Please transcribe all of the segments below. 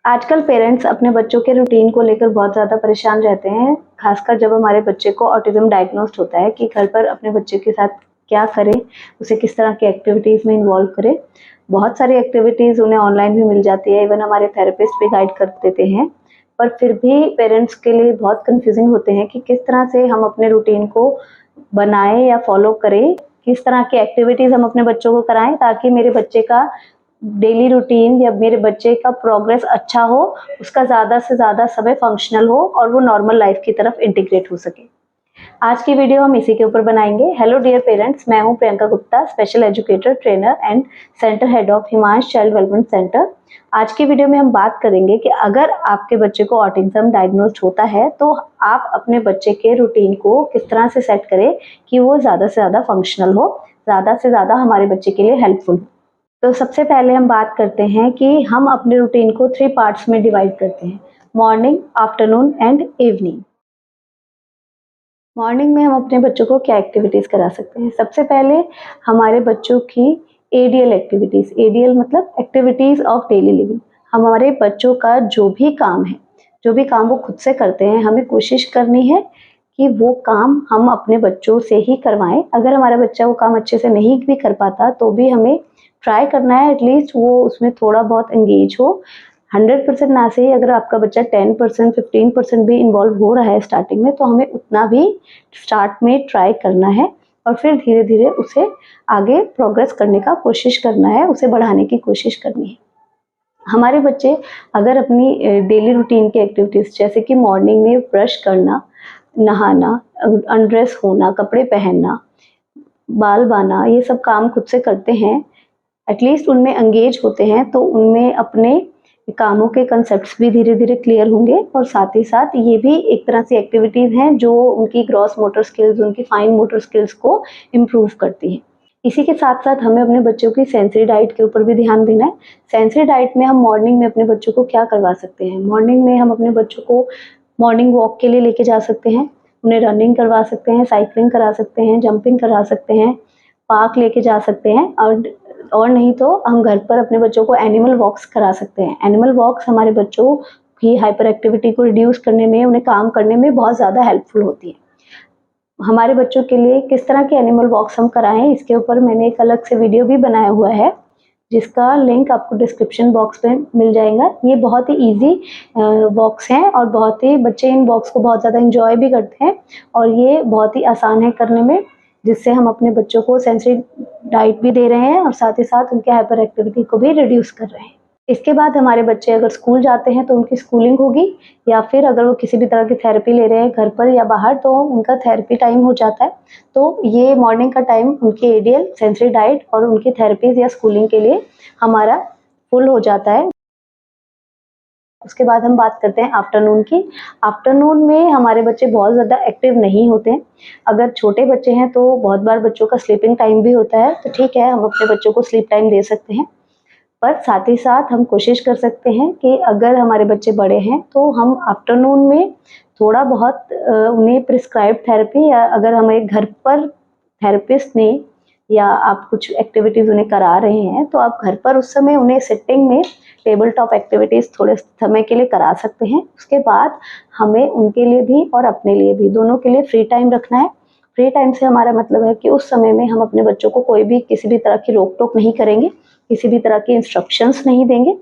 आजकल पेरेंट्स अपने बच्चों के रूटीन को लेकर बहुत ज़्यादा परेशान रहते हैं, खासकर जब हमारे बच्चे को ऑटिज़्म डायग्नोस्ड होता है कि घर पर अपने बच्चे के साथ क्या करें, उसे किस तरह की एक्टिविटीज़ में इन्वॉल्व करें। बहुत सारी एक्टिविटीज़ उन्हें ऑनलाइन भी मिल जाती है, इवन हमारे थेरेपिस्ट भी गाइड कर देते हैं, पर फिर भी पेरेंट्स के लिए बहुत कन्फ्यूजिंग होते हैं कि किस तरह से हम अपने रूटीन को बनाएँ या फॉलो करें, किस तरह की एक्टिविटीज़ हम अपने बच्चों को कराएँ ताकि मेरे बच्चे का डेली रूटीन या मेरे बच्चे का प्रोग्रेस अच्छा हो, उसका ज़्यादा से ज़्यादा समय फंक्शनल हो और वो नॉर्मल लाइफ की तरफ इंटीग्रेट हो सके। आज की वीडियो हम इसी के ऊपर बनाएंगे। हेलो डियर पेरेंट्स, मैं हूं Priyanka Gupta, special educator, trainer and centre head of Himansh child development centre. आज की वीडियो में हम बात करेंगे कि अगर आपके बच्चे को ऑटिज्म डायग्नोस्ड होता है तो आप अपने बच्चे के रूटीन को किस तरह से सेट करें कि वो ज़्यादा से ज़्यादा फंक्शनल हो, ज़्यादा से ज़्यादा हमारे बच्चे के लिए हेल्पफुल हो। तो सबसे पहले हम बात करते हैं कि हम अपने रूटीन को 3 पार्ट्स में डिवाइड करते हैं, morning, afternoon and evening. Morning में हम अपने बच्चों को क्या एक्टिविटीज़ करा सकते हैं? सबसे पहले हमारे बच्चों की एडीएल एक्टिविटीज़, एडीएल मतलब एक्टिविटीज़ ऑफ डेली लिविंग। हमारे बच्चों का जो भी काम है, जो भी काम वो खुद से करते हैं, हमें कोशिश करनी है कि वो काम हम अपने बच्चों से ही करवाएँ। अगर हमारा बच्चा वो काम अच्छे से नहीं भी कर पाता, तो भी हमें ट्राई करना है एटलीस्ट वो उसमें थोड़ा बहुत एंगेज हो। 100% ना सही, अगर आपका बच्चा 10% 15% भी इन्वॉल्व हो रहा है स्टार्टिंग में, तो हमें उतना भी स्टार्ट में ट्राई करना है और फिर धीरे धीरे उसे आगे प्रोग्रेस करने का कोशिश करना है, उसे बढ़ाने की कोशिश करनी है। हमारे बच्चे अगर अपनी डेली रूटीन की एक्टिविटीज़ जैसे कि मॉर्निंग में ब्रश करना, नहाना, अनड्रेस होना, कपड़े पहनना, बाल बाना, ये सब काम खुद से करते हैं, एटलीस्ट उनमें एंगेज होते हैं, तो उनमें अपने कामों के कंसेप्ट्स भी धीरे-धीरे क्लियर होंगे और साथ ही साथ ये भी एक तरह से एक्टिविटीज़ हैं जो उनकी ग्रॉस मोटर स्किल्स, उनकी फाइन मोटर स्किल्स को इम्प्रूव करती हैं। इसी के साथ-साथ हमें अपने बच्चों की सेंसरी डाइट के ऊपर भी ध्यान देना है। सेंसरी डाइट में हम मॉर्निंग में अपने बच्चों को क्या करवा सकते हैं? मॉर्निंग में हम अपने बच्चों को मॉर्निंग वॉक के लिए लेके जा सकते हैं, उन्हें रनिंग करवा सकते हैं, साइक्लिंग करा सकते हैं, जंपिंग करा सकते हैं, पार्क लेके जा सकते हैं और नहीं तो हम घर पर अपने बच्चों को एनिमल वॉक्स करा सकते हैं। एनिमल वॉक्स हमारे बच्चों की हाइपर एक्टिविटी को रिड्यूस करने में, उन्हें काम करने में बहुत ज़्यादा हेल्पफुल होती है। हमारे बच्चों के लिए किस तरह के एनिमल वॉक्स हम कराएं, इसके ऊपर मैंने एक अलग से वीडियो भी बनाया हुआ है, जिसका लिंक आपको डिस्क्रिप्शन बॉक्स में मिल जाएगा। ये बहुत ही ईजी वॉक्स हैं और बहुत ही बच्चे इन वॉक्स को बहुत ज़्यादा इंजॉय भी करते हैं और ये बहुत ही आसान है करने में, जिससे हम अपने बच्चों को सेंसरी डाइट भी दे रहे हैं और साथ ही साथ उनके हाइपर एक्टिविटी को भी रिड्यूस कर रहे हैं। इसके बाद हमारे बच्चे अगर स्कूल जाते हैं तो उनकी स्कूलिंग होगी, या फिर अगर वो किसी भी तरह की थेरेपी ले रहे हैं घर पर या बाहर, तो उनका थेरेपी टाइम हो जाता है। तो ये मॉर्निंग का टाइम उनकी एडीएल, सेंसरी डाइट और उनकी थेरेपीज या स्कूलिंग के लिए हमारा फुल हो जाता है। उसके बाद हम बात करते हैं आफ्टरनून की। आफ्टरनून में हमारे बच्चे बहुत ज़्यादा एक्टिव नहीं होते हैं। अगर छोटे बच्चे हैं तो बहुत बार बच्चों का स्लीपिंग टाइम भी होता है, तो ठीक है, हम अपने बच्चों को स्लीप टाइम दे सकते हैं। पर साथ ही साथ हम कोशिश कर सकते हैं कि अगर हमारे बच्चे बड़े हैं तो हम आफ्टरनून में थोड़ा बहुत उन्हें प्रिस्क्राइब थेरेपी, या अगर हमें घर पर थेरेपिस्ट ने या आप कुछ एक्टिविटीज़ उन्हें करा रहे हैं तो आप घर पर उस समय उन्हें सिटिंग में टेबल टॉप एक्टिविटीज़ थोड़े समय के लिए करा सकते हैं। उसके बाद हमें उनके लिए भी और अपने लिए भी, दोनों के लिए फ्री टाइम रखना है। फ्री टाइम से हमारा मतलब है कि उस समय में हम अपने बच्चों को कोई भी किसी भी तरह की रोक टोक नहीं करेंगे, किसी भी तरह की इंस्ट्रक्शंस नहीं देंगे।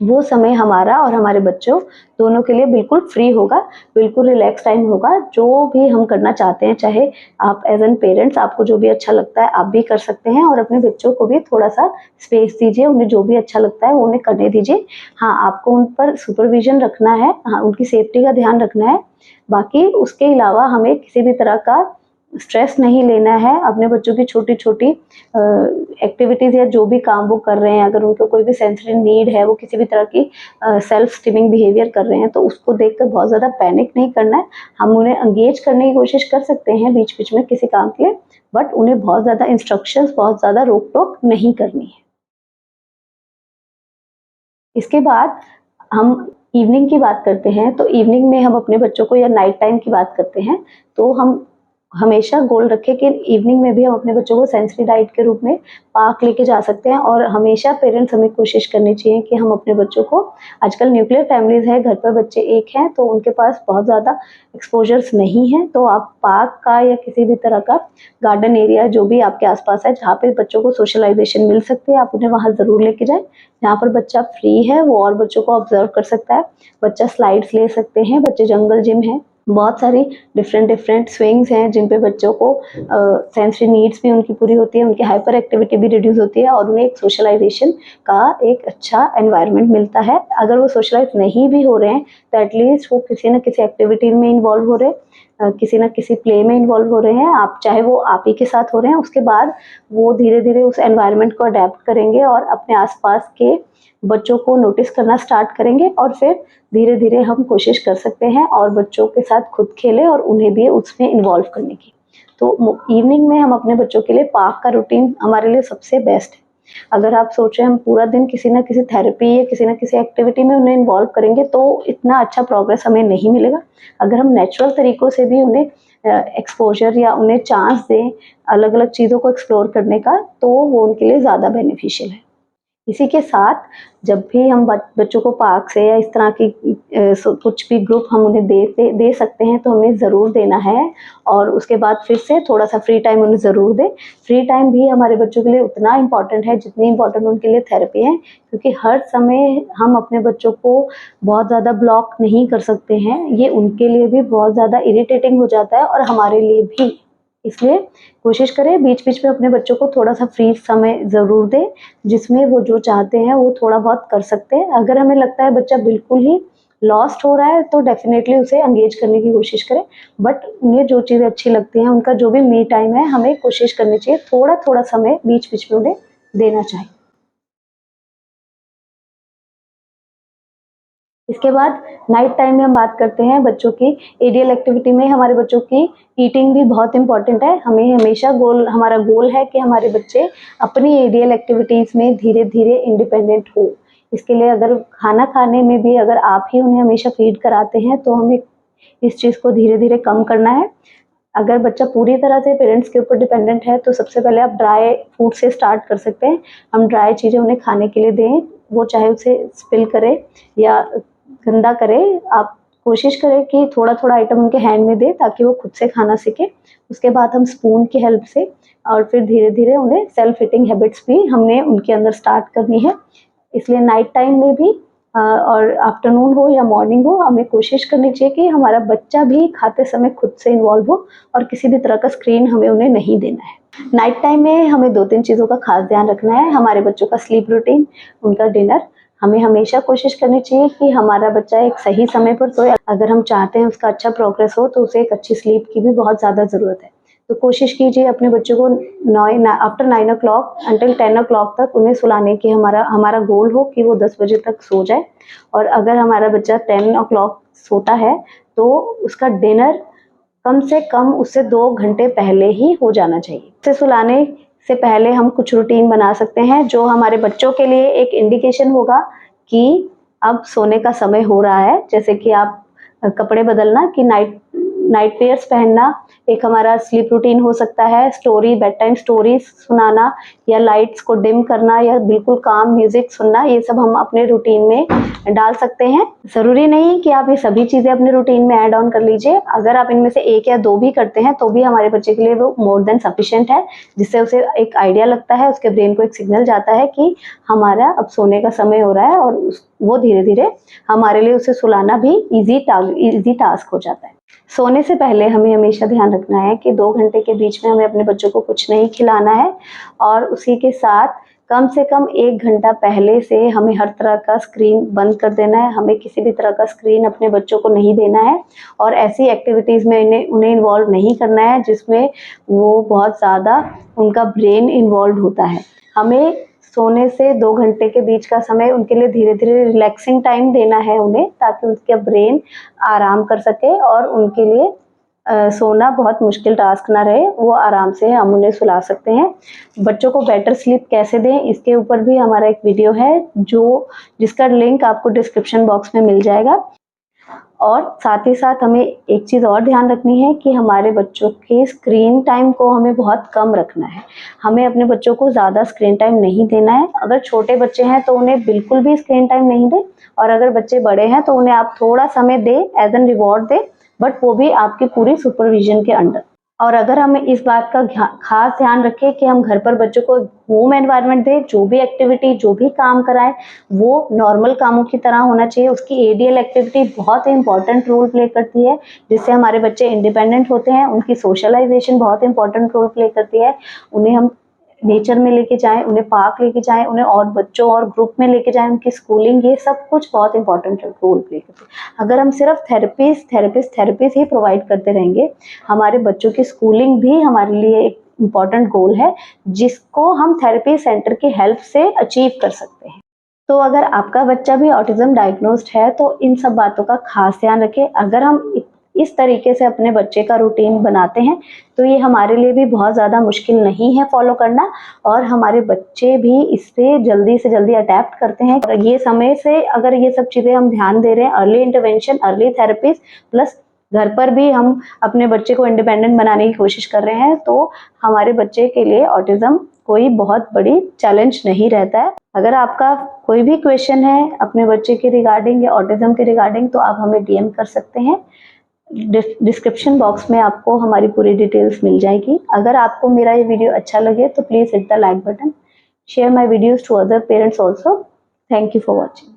वो समय हमारा और हमारे बच्चों दोनों के लिए बिल्कुल फ्री होगा, बिल्कुल रिलैक्स टाइम होगा। जो भी हम करना चाहते हैं, चाहे आप एज एन पेरेंट्स, आपको जो भी अच्छा लगता है आप भी कर सकते हैं और अपने बच्चों को भी थोड़ा सा स्पेस दीजिए, उन्हें जो भी अच्छा लगता है वो उन्हें करने दीजिए। हाँ, आपको उन पर सुपरविजन रखना है, हाँ, उनकी सेफ्टी का ध्यान रखना है। बाकी उसके अलावा हमें किसी भी तरह का स्ट्रेस नहीं लेना है। अपने बच्चों की छोटी-छोटी एक्टिविटीज़ या जो भी काम वो कर रहे हैं, अगर उनको कोई भी सेंसरी नीड है, वो किसी भी तरह की सेल्फ स्टीमिंग बिहेवियर कर रहे हैं, तो उसको देखकर बहुत ज़्यादा पैनिक नहीं करना है। हम उन्हें एंगेज करने की कोशिश कर सकते हैं बीच-बीच में किसी काम के लिए, बट उन्हें बहुत ज़्यादा इंस्ट्रक्शंस, बहुत ज़्यादा रोक-टोक नहीं करनी है। इसके बाद हम इवनिंग की बात करते हैं, तो इवनिंग में हम अपने बच्चों को, या नाइट टाइम की बात करते हैं, तो हम हमेशा गोल रखें कि इवनिंग में भी हम अपने बच्चों को सेंसरी डाइट के रूप में पार्क लेके जा सकते हैं। और हमेशा पेरेंट्स हमें कोशिश करनी चाहिए कि हम अपने बच्चों को, आजकल न्यूक्लियर फैमिलीज है, घर पर बच्चे एक हैं तो उनके पास बहुत ज़्यादा एक्सपोजर्स नहीं है, तो आप पार्क का या किसी भी तरह का गार्डन एरिया जो भी आपके आसपास है जहाँ पे बच्चों को सोशलाइजेशन मिल सकती है, आप उन्हें वहाँ ज़रूर लेके जाएं। जहाँ पर बच्चा फ्री है वो और बच्चों को ऑब्जर्व कर सकता है। बच्चा स्लाइड्स ले सकते हैं, बच्चे जंगल जिम है, बहुत सारी डिफरेंट स्विंग्स हैं जिन पे बच्चों को सेंसरी नीड्स भी उनकी पूरी होती है, उनकी हाइपर एक्टिविटी भी रिड्यूस होती है और उन्हें एक सोशलाइजेशन का एक अच्छा एनवायरनमेंट मिलता है। अगर वो सोशलाइज नहीं भी हो रहे हैं तो एटलीस्ट वो किसी न किसी एक्टिविटी में इन्वॉल्व हो रहे हैं, किसी न किसी प्ले में इन्वॉल्व हो रहे हैं, आप चाहे वो आप ही के साथ हो रहे हैं। उसके बाद वो धीरे धीरे उस एनवायरनमेंट को अडेप्ट करेंगे और अपने आसपास के बच्चों को नोटिस करना स्टार्ट करेंगे और फिर धीरे धीरे हम कोशिश कर सकते हैं और बच्चों के साथ खुद खेलें और उन्हें भी उसमें इन्वॉल्व करने की। तो इवनिंग में हम अपने बच्चों के लिए पार्क का रूटीन हमारे लिए सबसे बेस्ट है। अगर आप सोच रहे हैं हम पूरा दिन किसी ना किसी थेरेपी या किसी ना किसी एक्टिविटी में उन्हें इन्वॉल्व करेंगे तो इतना अच्छा प्रोग्रेस हमें नहीं मिलेगा। अगर हम नेचुरल तरीक़ों से भी उन्हें एक्सपोजर या उन्हें चांस दें अलग अलग चीज़ों को एक्सप्लोर करने का, तो वो उनके लिए ज़्यादा बेनिफिशियल है। इसी के साथ जब भी हम बच्चों को पार्क से या इस तरह की कुछ भी ग्रुप हम उन्हें दे सकते हैं तो हमें ज़रूर देना है। और उसके बाद फिर से थोड़ा सा फ्री टाइम उन्हें ज़रूर दें। फ्री टाइम भी हमारे बच्चों के लिए उतना इम्पॉर्टेंट है जितनी इम्पॉर्टेंट उनके लिए थेरेपी है, क्योंकि हर समय हम अपने बच्चों को बहुत ज़्यादा ब्लॉक नहीं कर सकते हैं। ये उनके लिए भी बहुत ज़्यादा इरिटेटिंग हो जाता है और हमारे लिए भी। इसलिए कोशिश करें बीच बीच में अपने बच्चों को थोड़ा सा फ्री समय ज़रूर दें जिसमें वो जो चाहते हैं वो थोड़ा बहुत कर सकते हैं। अगर हमें लगता है बच्चा बिल्कुल ही लॉस्ट हो रहा है तो डेफिनेटली उसे एंगेज करने की कोशिश करें, बट उन्हें जो चीज़ें अच्छी लगती हैं, उनका जो भी मी टाइम है, हमें कोशिश करनी चाहिए थोड़ा थोड़ा समय बीच बीच में उन्हें देना चाहिए। इसके बाद नाइट टाइम में हम बात करते हैं बच्चों की एडियल एक्टिविटी में। हमारे बच्चों की ईटिंग भी बहुत इंपॉर्टेंट है। हमें हमेशा हमारा गोल है कि हमारे बच्चे अपनी एडियल एक्टिविटीज़ में धीरे धीरे इंडिपेंडेंट हो। इसके लिए अगर खाना खाने में भी अगर आप ही उन्हें हमेशा फीड कराते हैं तो हमें इस चीज़ को धीरे धीरे कम करना है। अगर बच्चा पूरी तरह से पेरेंट्स के ऊपर डिपेंडेंट है तो सबसे पहले आप ड्राई फूड से स्टार्ट कर सकते हैं। हम ड्राई चीज़ें उन्हें खाने के लिए दें, वो चाहे उसे स्पिल करे या गंदा करे, आप कोशिश करें कि थोड़ा थोड़ा आइटम उनके हैंड में दें ताकि वो खुद से खाना सीखें। उसके बाद हम स्पून की हेल्प से और फिर धीरे धीरे उन्हें सेल्फ ईटिंग हैबिट्स भी हमने उनके अंदर स्टार्ट करनी है। इसलिए नाइट टाइम में भी और आफ्टरनून हो या मॉर्निंग हो, हमें कोशिश करनी चाहिए कि हमारा बच्चा भी खाते समय खुद से इन्वॉल्व हो और किसी भी तरह का स्क्रीन हमें उन्हें नहीं देना है। नाइट टाइम में हमें 2-3 चीज़ों का खास ध्यान रखना है। हमारे बच्चों का स्लीप रूटीन, उनका डिनर, हमें हमेशा कोशिश करनी चाहिए कि हमारा बच्चा एक सही समय पर सोए। अगर हम चाहते हैं उसका अच्छा प्रोग्रेस हो तो उसे एक अच्छी स्लीप की भी बहुत ज़्यादा ज़रूरत है। तो कोशिश कीजिए अपने बच्चों को आफ्टर 9 o'clock अंटिल 10 o'clock तक उन्हें सुलाने की हमारा गोल हो कि वो 10 बजे तक सो जाए। और अगर हमारा बच्चा 10 o'clock सोता है तो उसका डिनर कम से कम उससे 2 घंटे पहले ही हो जाना चाहिए। उसे सुलाने से पहले हम कुछ रूटीन बना सकते हैं जो हमारे बच्चों के लिए एक इंडिकेशन होगा कि अब सोने का समय हो रहा है। जैसे कि आप कपड़े बदलना, कि नाइट वेयर्स पहनना एक हमारा स्लीप रूटीन हो सकता है। बेड टाइम स्टोरी सुनाना या लाइट्स को डिम करना या बिल्कुल काम म्यूजिक सुनना, ये सब हम अपने रूटीन में डाल सकते हैं। ज़रूरी नहीं कि आप ये सभी चीज़ें अपने रूटीन में ऐड ऑन कर लीजिए। अगर आप इनमें से 1 या 2 भी करते हैं तो भी हमारे बच्चे के लिए वो मोर देन सफिशिएंट है, जिससे उसे एक आइडिया लगता है, उसके ब्रेन को एक सिग्नल जाता है कि हमारा अब सोने का समय हो रहा है और वो धीरे धीरे हमारे लिए उसे सुलाना भी ईजी टास्क हो जाता है। सोने से पहले हमें हमेशा ध्यान रखना है कि 2 घंटे के बीच में हमें अपने बच्चों को कुछ नहीं खिलाना है और उसी के साथ कम से कम 1 घंटा पहले से हमें हर तरह का स्क्रीन बंद कर देना है। हमें किसी भी तरह का स्क्रीन अपने बच्चों को नहीं देना है और ऐसी एक्टिविटीज़ में उन्हें इन्वॉल्व नहीं करना है जिसमें वो बहुत ज़्यादा उनका ब्रेन इन्वॉल्व होता है। हमें सोने से 2 घंटे के बीच का समय उनके लिए धीरे धीरे रिलैक्सिंग टाइम देना है उन्हें, ताकि उनका ब्रेन आराम कर सके और उनके लिए सोना बहुत मुश्किल टास्क ना रहे, वो आराम से हम उन्हें सुला सकते हैं। बच्चों को बेटर स्लीप कैसे दें, इसके ऊपर भी हमारा एक वीडियो है जिसका लिंक आपको डिस्क्रिप्शन बॉक्स में मिल जाएगा। और साथ ही साथ हमें एक चीज़ और ध्यान रखनी है कि हमारे बच्चों के स्क्रीन टाइम को हमें बहुत कम रखना है। हमें अपने बच्चों को ज़्यादा स्क्रीन टाइम नहीं देना है। अगर छोटे बच्चे हैं तो उन्हें बिल्कुल भी स्क्रीन टाइम नहीं दें, और अगर बच्चे बड़े हैं तो उन्हें आप थोड़ा समय दें, एज एन रिवॉर्ड दें, बट वो भी आपकी पूरी सुपरविजन के अंडर। और अगर हमें इस बात का खास ध्यान रखें कि हम घर पर बच्चों को होम एनवायरनमेंट दें, जो भी एक्टिविटी, जो भी काम कराएं वो नॉर्मल कामों की तरह होना चाहिए। उसकी एडीएल एक्टिविटी बहुत इंपॉर्टेंट रोल प्ले करती है, जिससे हमारे बच्चे इंडिपेंडेंट होते हैं। उनकी सोशलाइजेशन बहुत इंपॉर्टेंट रोल प्ले करती है। उन्हें हम नेचर में लेके जाएं, उन्हें पार्क लेके जाएं, उन्हें और बच्चों और ग्रुप में लेके जाएं, उनकी स्कूलिंग, ये सब कुछ बहुत इंपॉर्टेंट रोल प्ले करती है। अगर हम सिर्फ थेरेपीज ही प्रोवाइड करते रहेंगे, हमारे बच्चों की स्कूलिंग भी हमारे लिए एक इम्पॉर्टेंट गोल है, जिसको हम थेरेपी सेंटर की हेल्प से अचीव कर सकते हैं। तो अगर आपका बच्चा भी ऑटिज्म डायग्नोस्ड है तो इन सब बातों का खास ध्यान रखें। अगर हम इस तरीके से अपने बच्चे का रूटीन बनाते हैं तो ये हमारे लिए भी बहुत ज़्यादा मुश्किल नहीं है फॉलो करना, और हमारे बच्चे भी इससे जल्दी से जल्दी अडेप्ट करते हैं। और ये समय से अगर ये सब चीज़ें हम ध्यान दे रहे हैं, early intervention, early therapies, plus घर पर भी हम अपने बच्चे को इंडिपेंडेंट बनाने की कोशिश कर रहे हैं, तो हमारे बच्चे के लिए ऑटिज्म कोई बहुत बड़ी चैलेंज नहीं रहता है। अगर आपका कोई भी क्वेश्चन है अपने बच्चे के रिगार्डिंग या ऑटिज्म के रिगार्डिंग, तो आप हमें डीएम कर सकते हैं। डिस्क्रिप्शन बॉक्स में आपको हमारी पूरी डिटेल्स मिल जाएगी। अगर आपको मेरा ये वीडियो अच्छा लगे तो please hit the like button, share my videos to other parents also. Thank you for watching.